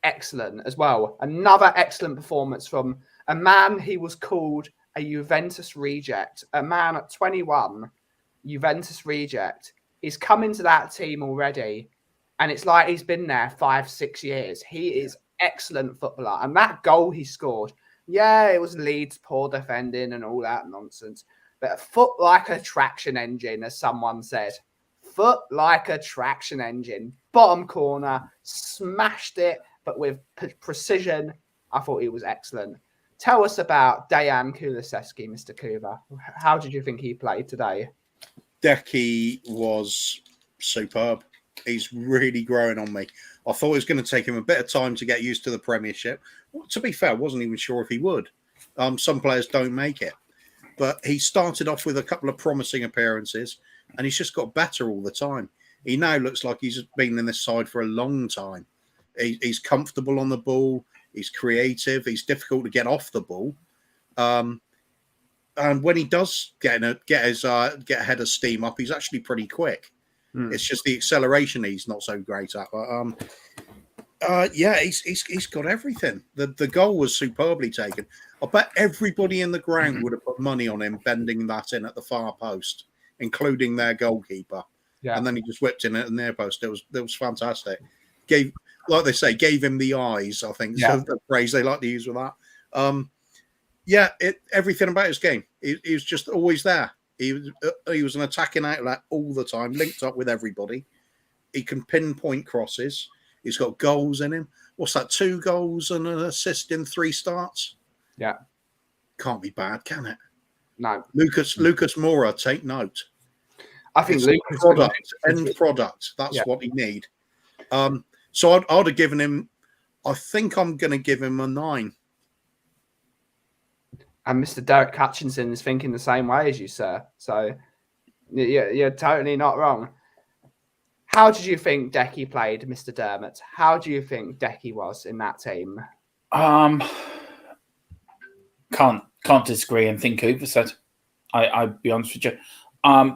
excellent as well. Another excellent performance from a man. He was called a Juventus reject. A man at 21, Juventus reject. He's come into that team already, and it's like he's been there 5-6 years. He is excellent footballer, and that goal he scored, it was Leeds' poor defending and all that nonsense, but a foot like a traction engine, as someone said. Foot like a traction engine. Bottom corner, smashed it, but with precision. I thought he was excellent. Tell us about Dejan Kulusevski, Mr. Coover. How did you think he played today? Decky was superb. He's really growing on me. I thought it was going to take him a bit of time to get used to the Premiership. Well, to be fair, I wasn't even sure if he would. Some players don't make it. But he started off with a couple of promising appearances, and he's just got better all the time. He now looks like he's been in this side for a long time. He's comfortable on the ball. He's creative. He's difficult to get off the ball. And when he does get a head of steam up, he's actually pretty quick. It's just the acceleration he's not so great at. But he's got everything. The goal was superbly taken. I bet everybody in the ground would have put money on him bending that in at the far post, including their goalkeeper. Yeah. And then he just whipped in at the near post. It was fantastic. Gave him the eyes, I think. Yeah. So the phrase they like to use with that. Everything about his game. He was just always there. He was an attacking outlet all the time, linked up with everybody. He can pinpoint crosses. He's got goals in him. What's that? 2 goals and an assist in 3 starts? Yeah. Can't be bad, can it? No. Lucas Moura, take note. I think end product. That's what he need. So I'd have given him, I think I'm going to give him a 9. And Mr. Derek Hutchinson is thinking the same way as you, sir. So you're totally not wrong. How did you think Decky played, Mr. Dermot? How do you think Decky was in that team? Can't disagree. And think Cooper said. I'd be honest with you.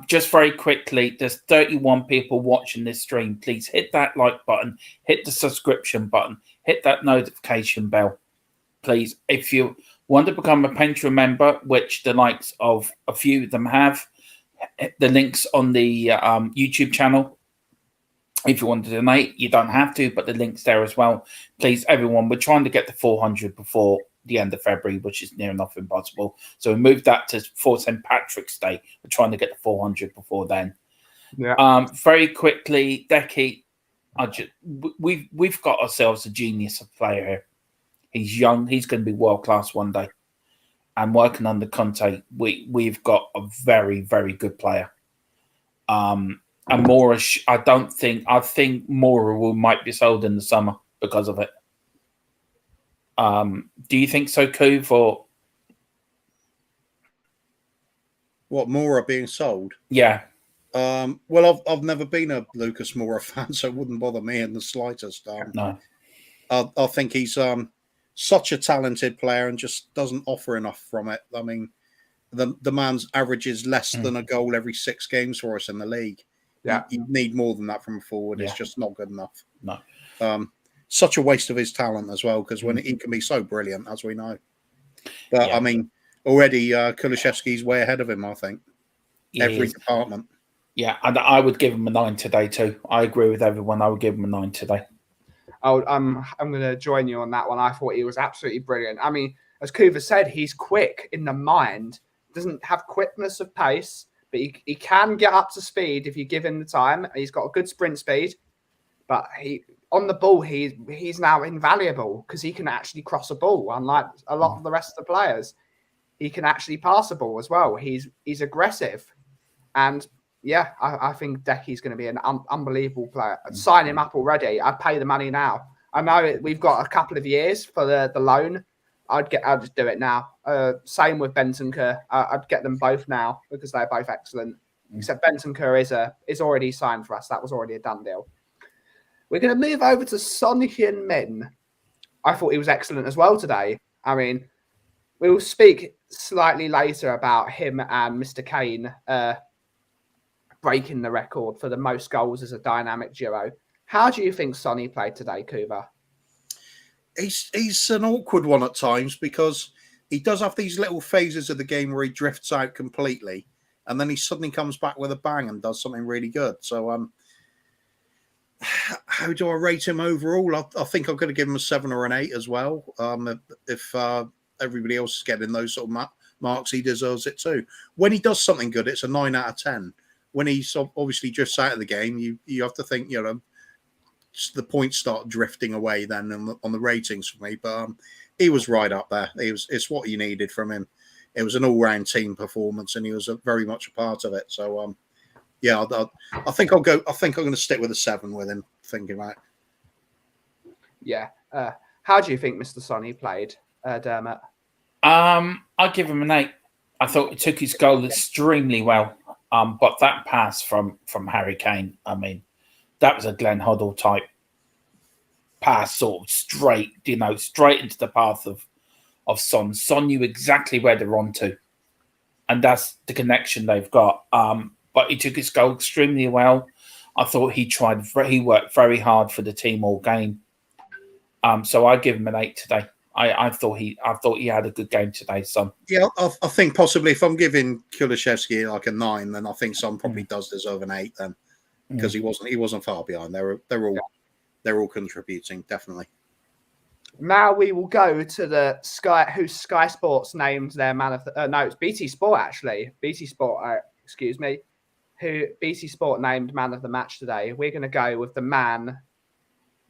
Just very quickly, there's 31 people watching this stream. Please hit that like button, hit the subscription button, hit that notification bell. Please, if you want to become a Patreon member, which the likes of a few of them have, the links on the YouTube channel. If you want to donate, you don't have to, but the link's there as well. Please, everyone, we're trying to get to 400 before the end of February, which is near enough impossible. So we moved that to for St. Patrick's Day. We're trying to get to 400 before then. Yeah. Very quickly, Decky, we've got ourselves a genius of player here. He's young. He's going to be world class one day. And working under Conte, we've got a very, very good player. And Mora, I think Mora might be sold in the summer because of it. Do you think so, Coof, or what, Mora being sold? Yeah. Well, I've never been a Lucas Moura fan, so it wouldn't bother me in the slightest. No. I think he's such a talented player and just doesn't offer enough from it. I mean, the man's averages less than a goal every 6 games for us in the league. Yeah, you need more than that from a forward. Yeah. It's just not good enough. No. Such a waste of his talent as well, because when he can be so brilliant, as we know. But I mean, already Kulusevski's way ahead of him, I think. Every department. Yeah, and I would give him a 9 today too. I agree with everyone. I would give him a 9 today. I'm going to join you on that one. I thought he was absolutely brilliant. I mean, as Kuva said, he's quick in the mind. Doesn't have quickness of pace, but he can get up to speed if you give him the time. He's got a good sprint speed, but on the ball, he's now invaluable because he can actually cross a ball, unlike a lot of the rest of the players. He can actually pass a ball as well. He's aggressive. And yeah, I think Decky's going to be an unbelievable player. I'd sign him up already. I'd pay the money now. I know we've got a couple of years for the loan. I'd just do it now. Same with Bentancur. I'd get them both now because they're both excellent. Except Bentancur is already signed for us. That was already a done deal. We're going to move over to Son Heung-min. I thought he was excellent as well today. I mean, we will speak slightly later about him and Mr. Kane breaking the record for the most goals as a dynamic duo. How do you think Sonny played today, Kuba? He's an awkward one at times because he does have these little phases of the game where he drifts out completely and then he suddenly comes back with a bang and does something really good. So how do I rate him overall? I think I'm going to give him a 7 or an 8 as well. If everybody else is getting those sort of marks, he deserves it too. When he does something good, it's a 9 out of 10. When he obviously drifts out of the game, you have to think, the points start drifting away then on the ratings for me. But he was right up there. It's what you needed from him. It was an all-round team performance, and he was very much a part of it. So yeah, I think I'll go. I think I'm going to stick with a 7 with him. Thinking about it. Yeah. How do you think Mr. Sonny played, Dermot? I'll give him an 8. I thought he took his goal extremely well. But that pass from Harry Kane, I mean, that was a Glenn Hoddle type pass, sort of straight into the path of Son. Son knew exactly where they're on to, and that's the connection they've got. But he took his goal extremely well. I thought he worked very hard for the team all game. So I give him an 8 today. I thought he had a good game today, Son. Yeah, I think possibly if I'm giving Kulusevski like a 9, then I think Son probably does deserve an 8 then, because he wasn't far behind. They're all contributing, definitely. Now we will go to the Sky Sports named their man of the no, it's BT Sport actually. BT Sport, excuse me, who BT Sport named man of the match today. We're going to go with the man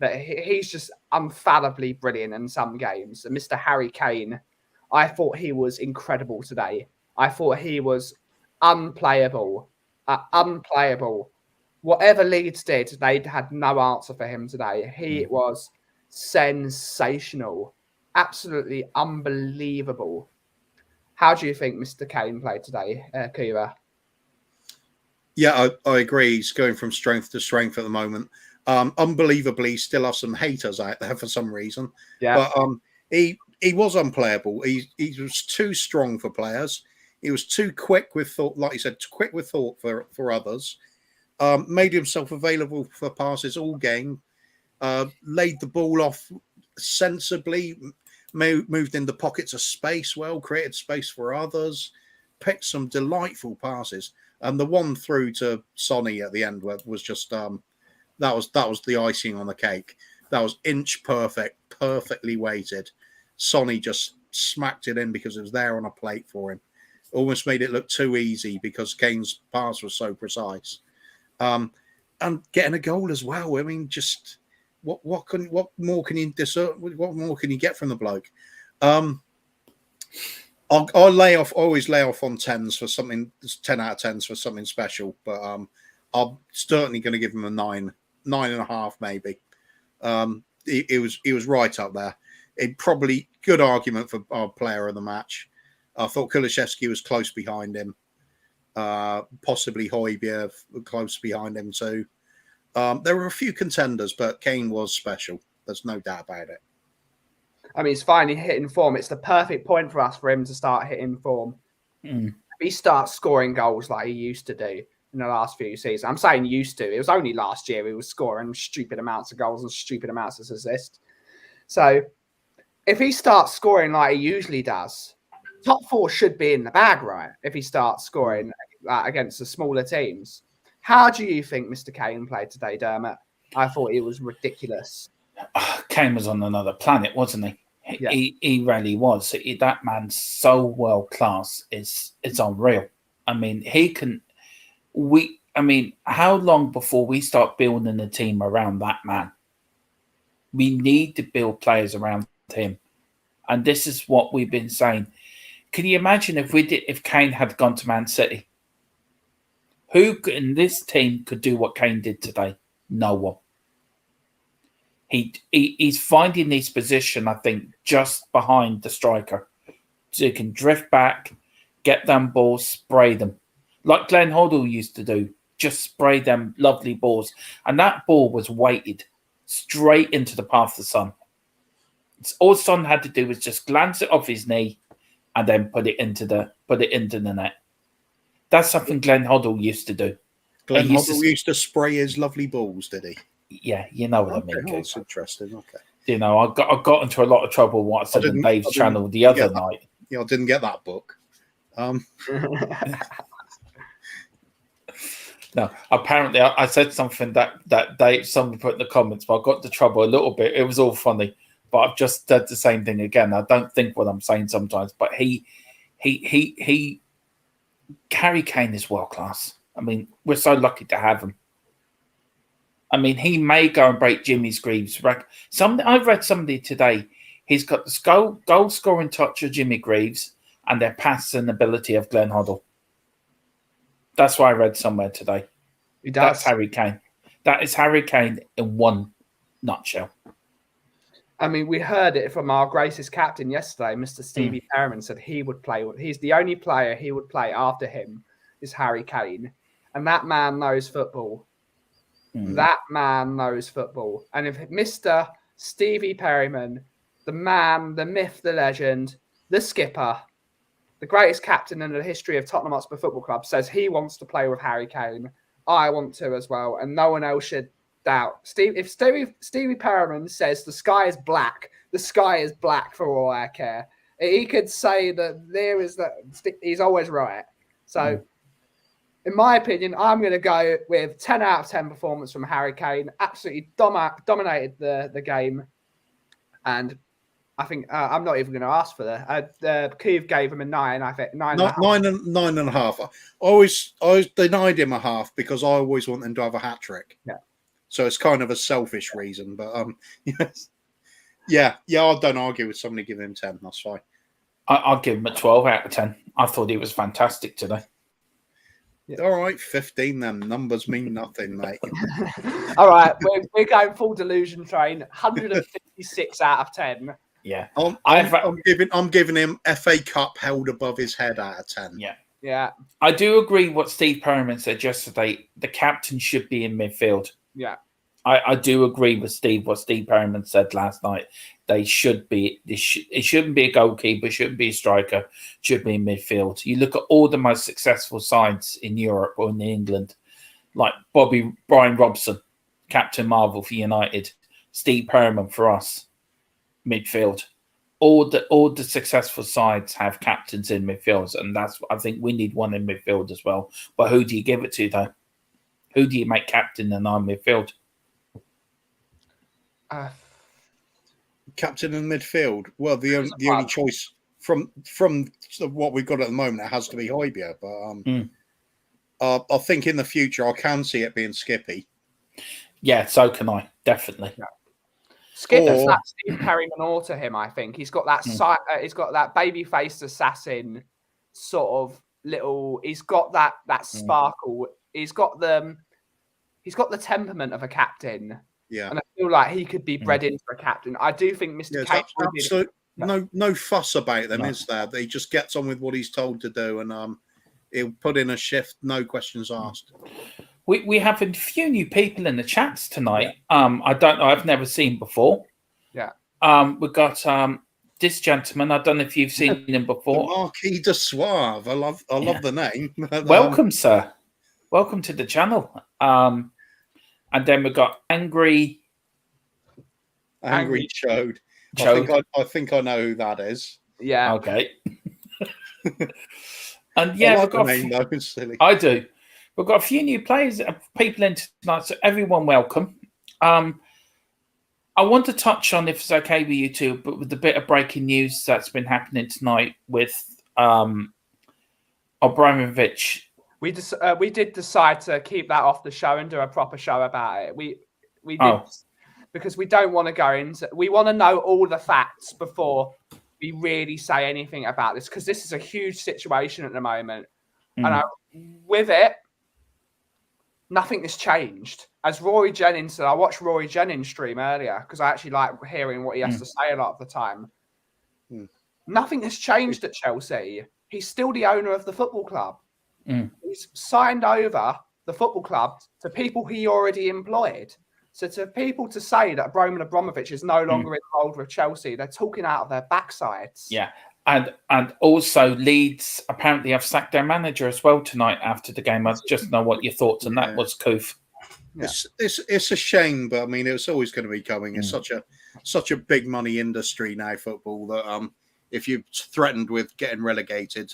that he's just unfallibly brilliant in some games. And Mr. Harry Kane, I thought he was incredible today. I thought he was unplayable. Whatever Leeds did, they had no answer for him today. He was sensational. Absolutely unbelievable. How do you think Mr. Kane played today, Kuba? Yeah, I agree. He's going from strength to strength at the moment. Unbelievably, still have some haters out there for some reason. Yeah. But he was unplayable. He was too strong for players. He was too quick with thought, like you said, quick with thought for others. Made himself available for passes all game. Laid the ball off sensibly. Moved into pockets of space well. Created space for others. Picked some delightful passes. And the one through to Sonny at the end was just that was the icing on the cake. That was inch perfect, perfectly weighted. Sonny just smacked it in because it was there on a plate for him. Almost made it look too easy because Kane's pass was so precise. And getting a goal as well. I mean, just what more can you get from the bloke? I'll always lay off on 10s for something, 10 out of 10s for something special, but I'm certainly going to give him a 9.5 maybe. He was right up there. It probably good argument for our player of the match. I thought Kulusevski was close behind him. Possibly Højbjerg close behind him too. There were a few contenders, but Kane was special. There's no doubt about it. I mean, he's finally hitting form. It's the perfect point for us for him to start hitting form. If he starts scoring goals like he used to do in the last few seasons. I'm saying used to. It was only last year he was scoring stupid amounts of goals and stupid amounts of assists. So if he starts scoring like he usually does, top 4 should be in the bag, right? If he starts scoring against the smaller teams. How do you think Mr. Kane played today, Dermot? I thought he was ridiculous. Kane was on another planet, wasn't he? Yeah. He really was. That man's so world class. It's unreal. I mean, how long before we start building a team around that man? We need to build players around him. And this is what we've been saying. Can you imagine if Kane had gone to Man City? Who in this team could do what Kane did today? No one. He's finding his position, I think, just behind the striker. So he can drift back, get them balls, spray them. Like Glenn Hoddle used to do, just spray them lovely balls. And that ball was weighted straight into the path of the sun. All Son had to do was just glance it off his knee and then put it into the net. That's something Glenn Hoddle used to do. Glenn Hoddle used to spray his lovely balls, did he? Yeah, you know what I mean. That's interesting. Okay. You know, I got into a lot of trouble watching on Dave's channel the other night. Yeah, I didn't get that book. No, apparently I said something that Dave, somebody put in the comments, but I got into trouble a little bit. It was all funny, but I've just said the same thing again. I don't think what I'm saying sometimes, but Harry Kane is world class. I mean, we're so lucky to have him. I mean, he may go and break Jimmy Greaves' record. I've read somebody today. He's got the goal scoring touch of Jimmy Greaves and their passing ability of Glenn Hoddle. That's what I read somewhere today. That's Harry Kane. That is Harry Kane in one nutshell. I mean, we heard it from our greatest captain yesterday, Mr. Stevie Perriman said he would play. He's the only player he would play after him is Harry Kane. And that man knows football. That man knows football. And if Mr. Stevie Perriman, the man, the myth, the legend, the skipper, the greatest captain in the history of Tottenham Hotspur Football Club, says he wants to play with Harry Kane, I want to as well. And no one else should doubt. If Stevie Perriman says the sky is black, the sky is black for all I care. He could say that there is that. He's always right. So, in my opinion, I'm going to go with 10 out of 10 performance from Harry Kane. Absolutely dominated the game. And I think I'm not even going to ask for that. Keev gave him a 9, I think. 9.5. I always denied him a half because I always want him to have a hat trick. Yeah. So it's kind of a selfish reason. But yes. Yeah, I don't argue with somebody giving him 10. That's fine. I'll give him a 12 out of 10. I thought he was fantastic today. Yeah. All right, 15 then. Numbers mean nothing, mate. All right, we're going full delusion train. 156 out of 10. Yeah. I'm giving him FA Cup held above his head out of 10. Yeah. Yeah. I do agree what Steve Perryman said yesterday. The captain should be in midfield. Yeah. I do agree with what Steve Perryman said last night. They should be. It shouldn't be a goalkeeper. It shouldn't be a striker. It should be in midfield. You look at all the most successful sides in Europe or in England, like Brian Robson, Captain Marvel for United, Steve Perryman for us, midfield. All the successful sides have captains in midfield, and that's I think we need one in midfield as well. But who do you give it to though? Who do you make captain in our midfield? Captain in midfield. Well, the only choice from what we've got at the moment, it has to be Højbjerg. But I think in the future I can see it being Skippy. Yeah, so can I definitely. Yeah. Skipper's that Steve Perryman or to him. I think he's got that he's got that baby-faced assassin sort of little. He's got that sparkle. He's got the temperament of a captain. Yeah, and I feel like he could be bred into a captain. I do think Mr. Cage no fuss about them, is there? He just gets on with what he's told to do, and he'll put in a shift, no questions asked. We have a few new people in the chats tonight. Yeah. I don't know. I've never seen before. Yeah. We've got this gentleman. I don't know if you've seen him before. The Marquis de Suave. I love the name. Welcome, sir. Welcome to the channel. And then we've got Angry Chode. I think I know who that is. Yeah. Okay. And yeah, we've got the name, though. Silly. I do. We've got a few new people in tonight, so everyone welcome. I want to touch on, if it's okay with you two, but with the bit of breaking news that's been happening tonight with Abramovich. We did decide to keep that off the show and do a proper show about it. We did because we don't want to go into. We want to know all the facts before we really say anything about this, because this is a huge situation at the moment, and with it, nothing has changed. As Rory Jennings said, I watched Rory Jennings stream earlier because I actually like hearing what he has to say a lot of the time. Nothing has changed at Chelsea. He's still the owner of the football club. He's signed over the football club to people he already employed. So to people to say that Roman Abramovich is no longer involved with Chelsea, they're talking out of their backsides. Yeah. And also Leeds apparently have sacked their manager as well tonight after the game. I just know what your thoughts on that was, Koof. Yeah. It's a shame, but I mean it's always going to be coming. It's such a big money industry now, football, that if you're threatened with getting relegated,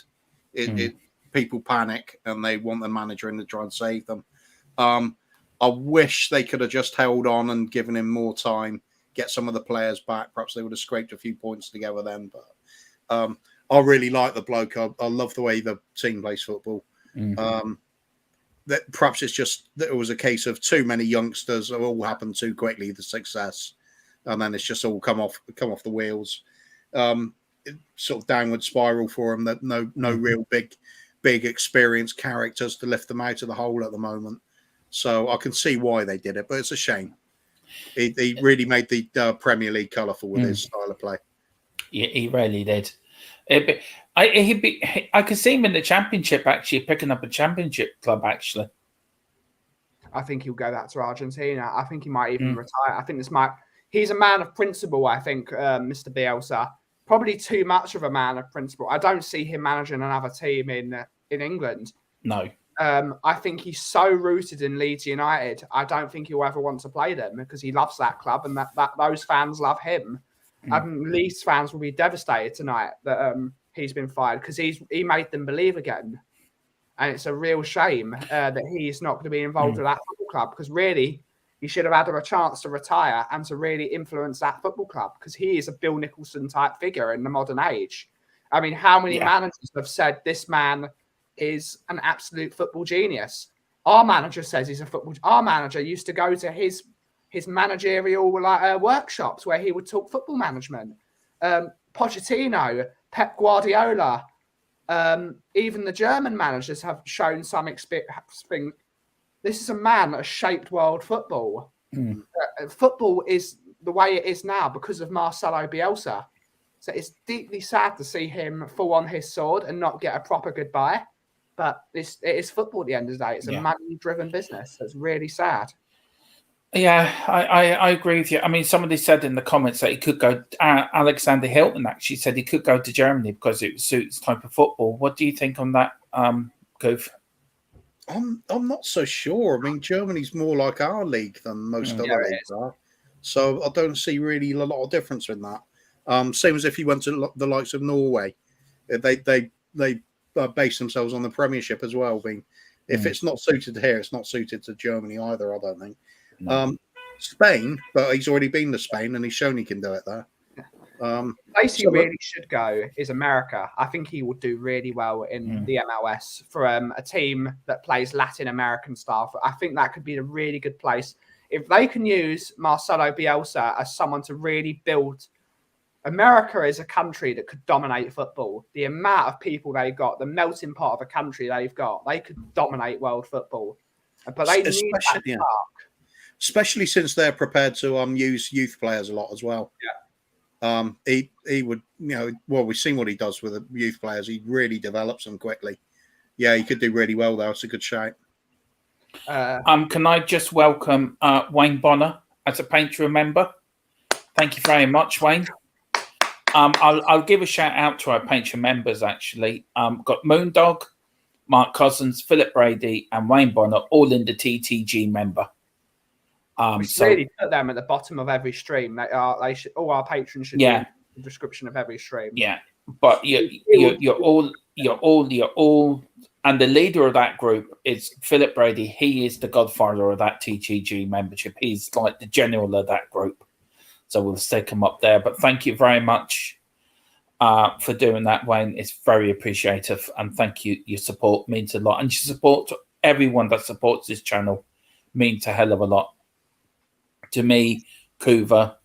people panic and they want the manager in to try and save them. I wish they could have just held on and given him more time, get some of the players back. Perhaps they would have scraped a few points together then, but I really like the bloke. I love the way the team plays football. That perhaps it's just that it was a case of too many youngsters. It all happened too quickly, the success, and then it's just all come off the wheels. Sort of downward spiral for them. That no real big experienced characters to lift them out of the hole at the moment. So I can see why they did it, but it's a shame. He really made the Premier League colourful with his style of play. Yeah, he really did. I could see him in the Championship, actually picking up a Championship club. Actually, I think he'll go back to Argentina. I think he might even retire. I think he's a man of principle. I think Mr. Bielsa, probably too much of a man of principle. I don't see him managing another team in England. No. I think he's so rooted in Leeds United. I don't think he'll ever want to play them because he loves that club and that those fans love him. Leeds fans will be devastated tonight that he's been fired because he made them believe again. And it's a real shame that he's not going to be involved with that football club, because really he should have had a chance to retire and to really influence that football club, because he is a Bill Nicholson type figure in the modern age. I mean, how many managers have said this man is an absolute football genius? Our manager says he's a football. Our manager used to go to his managerial workshops where he would talk football management. Pochettino, Pep Guardiola, even the German managers have shown some experience. This is a man that has shaped world football. Football is the way it is now because of Marcelo Bielsa. So it's deeply sad to see him fall on his sword and not get a proper goodbye. But it is football at the end of the day. It's a money-driven business. So it's really sad. Yeah, I agree with you. I mean, somebody said in the comments that he could go. Alexander Hilton actually said he could go to Germany because it suits type of football. What do you think on that, Goof? I'm not so sure. I mean, Germany's more like our league than most other leagues are, so I don't see really a lot of difference in that. Same as if you went to the likes of Norway, they base themselves on the Premiership as well. Being if it's not suited here, it's not suited to Germany either. I don't think. No. Spain, but he's already been to Spain and he's shown he can do it there. Place he really should go is America. I think he would do really well in the MLS for a team that plays Latin American style. I think that could be a really good place. If they can use Marcelo Bielsa as someone to really build, America is a country that could dominate football. The amount of people they've got, the melting pot of a country they've got, they could dominate world football. But they need that spark. Especially since they're prepared to use youth players a lot as well. Yeah. He would, we've seen what he does with the youth players. He really develops them quickly. Yeah, he could do really well there. It's a good shout. Can I just welcome Wayne Bonner as a Patreon member? Thank you very much, Wayne. I'll give a shout out to our Patreon members actually. Got Moondog, Mark Cousins, Philip Brady, and Wayne Bonner all in the TTG member. We should really put them at the bottom of every stream. They should. All our patrons should be in the description of every stream. Yeah, but you're all, and the leader of that group is Philip Brady. He is the godfather of that TTG membership. He's like the general of that group. So we'll stick him up there. But thank you very much for doing that, Wayne. It's very appreciative, and thank you. Your support means a lot, and your support to everyone that supports this channel means a hell of a lot. To me, Kuva,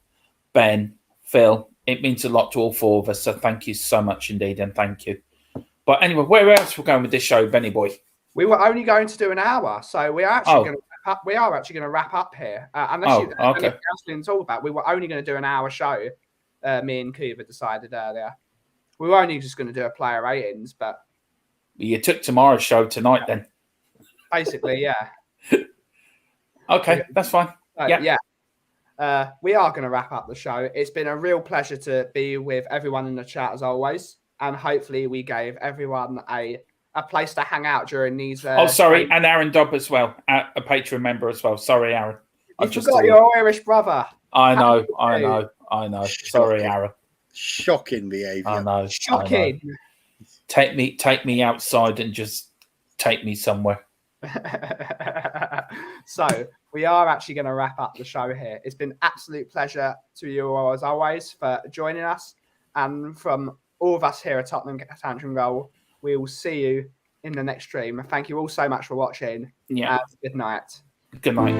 Ben, Phil, it means a lot to all four of us. So thank you so much indeed, and thank you. But anyway, where else we're going with this show, Benny boy? We were only going to do an hour, so we are actually going to wrap up. We are actually going to wrap up here. Unless you have anything else to talk about, we were only going to do an hour show. Me and Kuva decided earlier. We were only just going to do a player ratings, but you took tomorrow's show tonight, then. Basically, yeah. Okay, that's fine. Yeah. We are going to wrap up the show. It's been a real pleasure to be with everyone in the chat as always, and hopefully we gave everyone a place to hang out during these. Sorry, and Aaron Dobb as well, a Patreon member as well. Sorry, Aaron. I forgot your Irish brother. I know. Sorry, Aaron. Shocking behaviour. I know. Shocking. I know. Take me outside and just take me somewhere. So we are actually going to wrap up the show here. It's been absolute pleasure to you all as always for joining us, and from all of us here at Tottenham Tantrum Goal, we will see you in the next stream. Thank you all so much for watching. Yeah. And good night. Good night.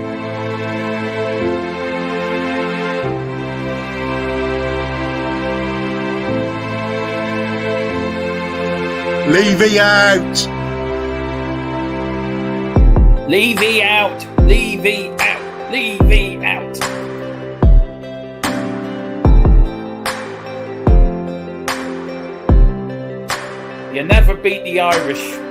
Levy out. Levy out. Levy out. Levy out. You never beat the Irish.